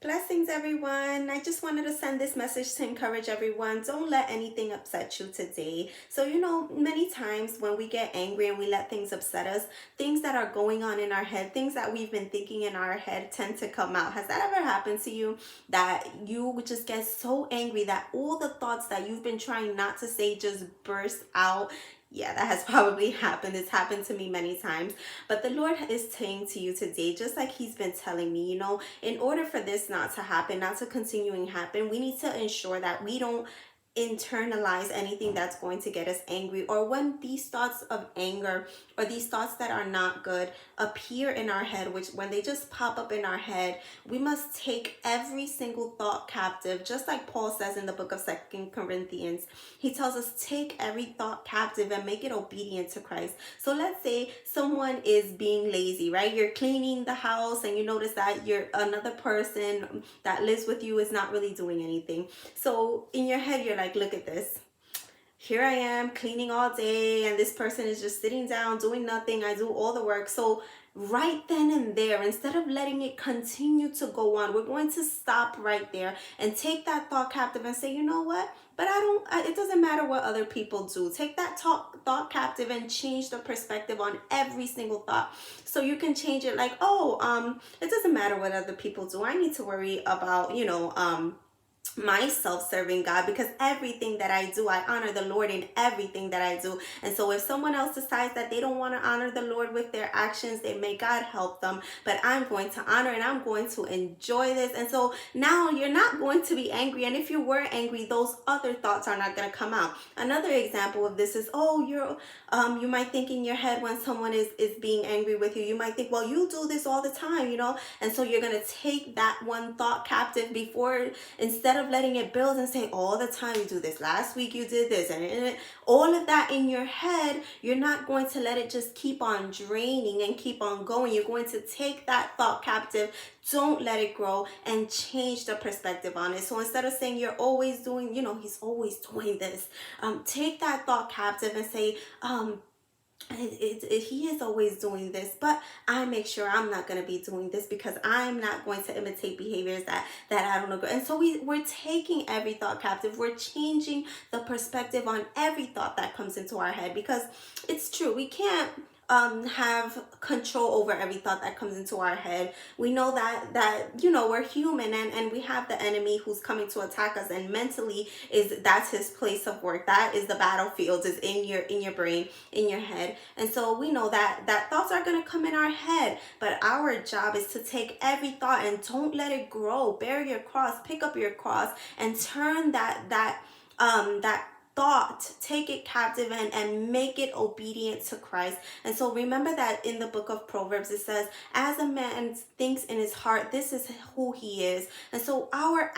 Blessings, everyone. I just wanted to send this message to encourage everyone. Don't let anything upset you today. So, many times when we get angry and we let things upset us, things that are going on in our head, things that we've been thinking in our head tend to come out. Has that ever happened to you that you would just get so angry that all the thoughts that you've been trying not to say just burst out? Yeah, that has probably happened. It's happened to me many times. But the Lord is saying to you today, just like He's been telling me, in order for this not to happen, not to continuing happen, we need to ensure that we don't internalize anything that's going to get us angry, or when these thoughts of anger or these thoughts that are not good appear in our head, which when they just pop up in our head, we must take every single thought captive, just like Paul says in the book of Second Corinthians. He tells us, take every thought captive and make it obedient to Christ. So let's say someone is being lazy, right? You're cleaning the house and you notice that another person that lives with you is not really doing anything. So in your head, you're like, look at this. Here I am cleaning all day and this person is just sitting down doing nothing. I do all the work. So right then and there, instead of letting it continue to go on, we're going to stop right there and take that thought captive and say, you know what? But it doesn't matter what other people do. Take that thought captive and change the perspective on every single thought. So you can change it like, it doesn't matter what other people do. I need to worry about, myself serving God, because everything that I do, I honor the Lord in everything that I do. And so if someone else decides that they don't want to honor the Lord with their actions, they may God help them, but I'm going to honor and I'm going to enjoy this. And so now you're not going to be angry, and if you were angry, those other thoughts are not going to come out. Another example of this is, you might think in your head when someone is being angry with you, you might think, well, you do this all the time, and so you're going to take that one thought captive instead of letting it build and say, all the time you do this, last week you did this, and all of that in your head, you're not going to let it just keep on draining and keep on going. You're going to take that thought captive, don't let it grow, and change the perspective on it. So instead of saying you're always doing, he's always doing this, take that thought captive and say, he is always doing this, but I make sure I'm not going to be doing this, because I'm not going to imitate behaviors that I don't agree. And so we're taking every thought captive. We're changing the perspective on every thought that comes into our head, because it's true, we can't have control over every thought that comes into our head. We know that we're human, and we have the enemy who's coming to attack us, and mentally that's his place of work. That is the battlefield, is in your brain, in your head. And so we know that thoughts are going to come in our head, but our job is to take every thought and don't let it grow. Bear your cross, pick up your cross, and turn that thought, take it captive, and make it obedient to Christ. And so remember that in the book of Proverbs it says, as a man thinks in his heart, this is who he is. And so our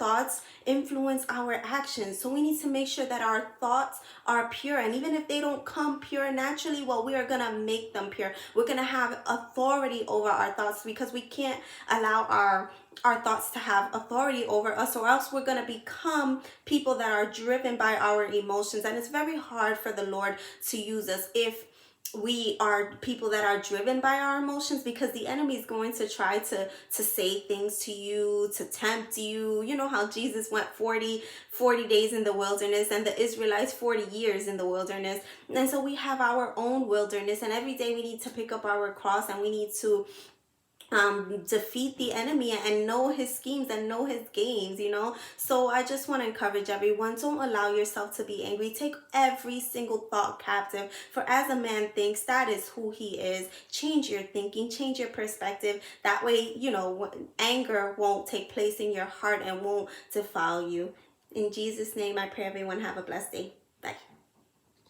thoughts influence our actions. So we need to make sure that our thoughts are pure, and even if they don't come pure naturally, well, we are going to make them pure. We're going to have authority over our thoughts, because we can't allow our thoughts to have authority over us, or else we're going to become people that are driven by our emotions. And it's very hard for the Lord to use us if we are people that are driven by our emotions, because the enemy is going to try to say things to you, to tempt you. You know how Jesus went 40 days in the wilderness, and the Israelites 40 years in the wilderness. And so we have our own wilderness, and every day we need to pick up our cross, and we need to defeat the enemy and know his schemes and know his games. So I just want to encourage everyone, don't allow yourself to be angry. Take every single thought captive, for as a man thinks, that is who he is. Change your thinking, change your perspective. That way, anger won't take place in your heart and won't defile you. In Jesus' name I pray everyone have a blessed day. Bye.